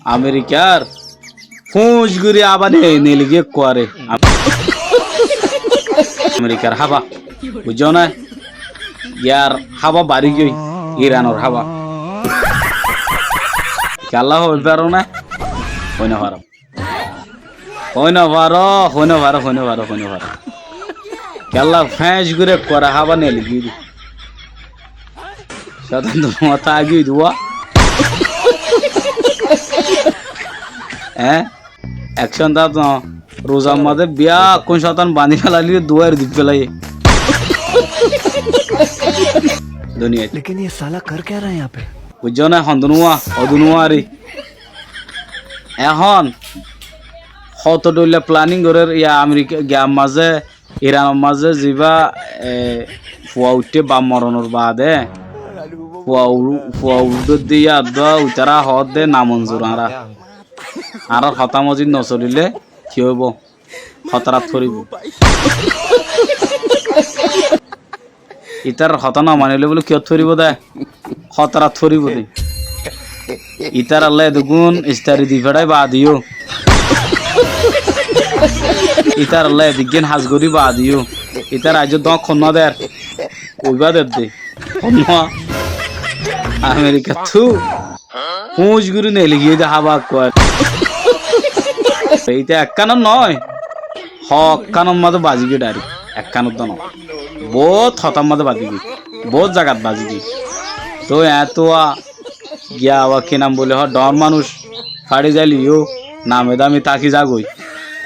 আমেরিকার ফুঁস ঘুরে আবার নেলিগে করে আমেরিকার হাবা বুঝছো না ইয়ার হাবা বাড়ি গই ইরানোর হাবা খেলা হবে পারো না হইনা পারো খেলা ফ্যাঁস ঘুরে করে হাবা নেলিগি সাধারণ মাথা আগে দুয়া হ্যাঁ একশন তা তো রোজার মাঝে বিয়া কোন শতান বাঁধি ফেলালি দুয়ার দিক ফেলাই দুনিয়া लेकिन ये साला कर क्या रहा है यहाँ पे বুঝছো না হন্দনুয়া অদনুয়া রে এখন কত ডইলে প্ল্যানিং করে ইয়া আমেরিকা গ্যাম মাঝে ইরানের মাঝে যিবা ফুয়া উঠে বাম মরণের বাদে ফুয়া উঠে দিয়া উতারা হদ দে নামঞ্জুর আর হতা মজিদ নচলিলে কি হইব হতারাত ফরিব ইতার হতা না মানিলে বলে কিয় থরিব দে হতারাত ফরিব দে ইতার আল্লাহ দুগুণ ইস্তারি দি ফেড়াই বা দিও ইতার আল্লাহ দিগেন হাজগরি বা দিও ইতার আজ দ খন্ন দের ওইবা দের দে খন্ন আমেরিকা থু হুঁশ গুরু নেলি গিয়ে দে হাবা কয় এইটা এক কানন নয় হক কানন মাঝে বাজি গিয়ে ডারি এক কানত তো নয় বহুত হতাম মাঝে বাজি গি বহুত জায়গাত বাজি গি তো এত গিয়া আবার কি নাম বলে হ ডর মানুষ ফাড়ি যাইলিও নামে দামি তাকি যাগই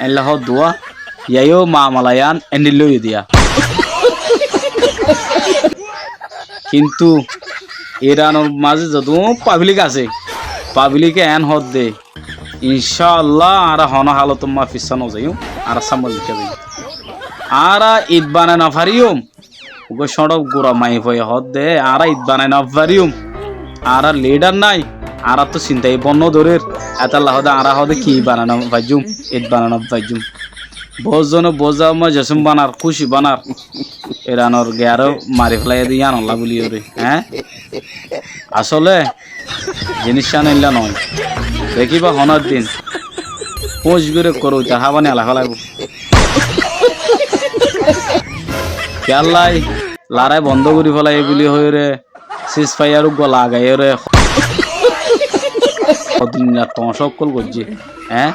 এনলে হ দোয়া ইয়াইও মা মালায়ান এনে লই দিয়া কিন্তু ইরানের মাঝে যত পাবলিক আছে পাবলিকে এন হদ দে ইনশাআল্লাহ আর হন হালত মা ফিসানো যাইও আর সামল লিখে যাই আর ঈদ বানায় না ফারিও গো সড়ক গোড়া মাই হয়ে হদ দে আর ঈদ বানায় না ফারিও আর লিডার নাই আর তো চিন্তাই বন্য দরের এত আল্লাহ আর হদে কি বানানো ভাজুম ঈদ বানানো ভাজুম বহুজন বোঝা মই জসম বানার খুশি বানার ইরানোর গেয়ারও মারি ফেলাই দিয়ে আনলা বলি ওরে হ্যাঁ আসলে জিনিস আনিলা নয় দেখিবা হনার দিন পোষ করে করো তার হাবানি আলা ফেলাইব কেলাই লারাই বন্ধ করি ফেলাই বলি হয়ে রে সিস ফাইয়ার গলা গাই রে সকল করছি হ্যাঁ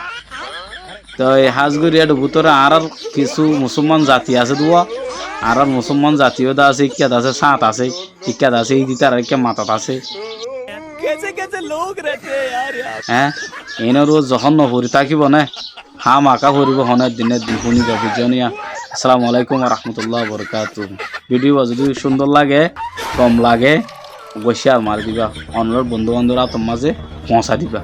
তো এই হাজগুড়িয়ার ভিতরে আর কিছু মুসলমান জাতি আছে দুয়া আর মুসলমান জাতীয়তা আছে ইক্কাত আছে সাঁত আছে ইক্কাত আছে এই দিতার একটা মাথাত আছে হ্যাঁ এনারও যখন নপরি থাকিব না হাম আঁকা ফুরিব হনের দিনের দিন শুনিব বুঝনিয়া আসসালামু আলাইকুম রহমতুল্লাহ বরকাত ভিডিও যদি সুন্দর লাগে কম লাগে অবশ্যই আর মার দিবা অন্য বন্ধু বান্ধবরা তোমার মাঝে পৌঁছা দিবা।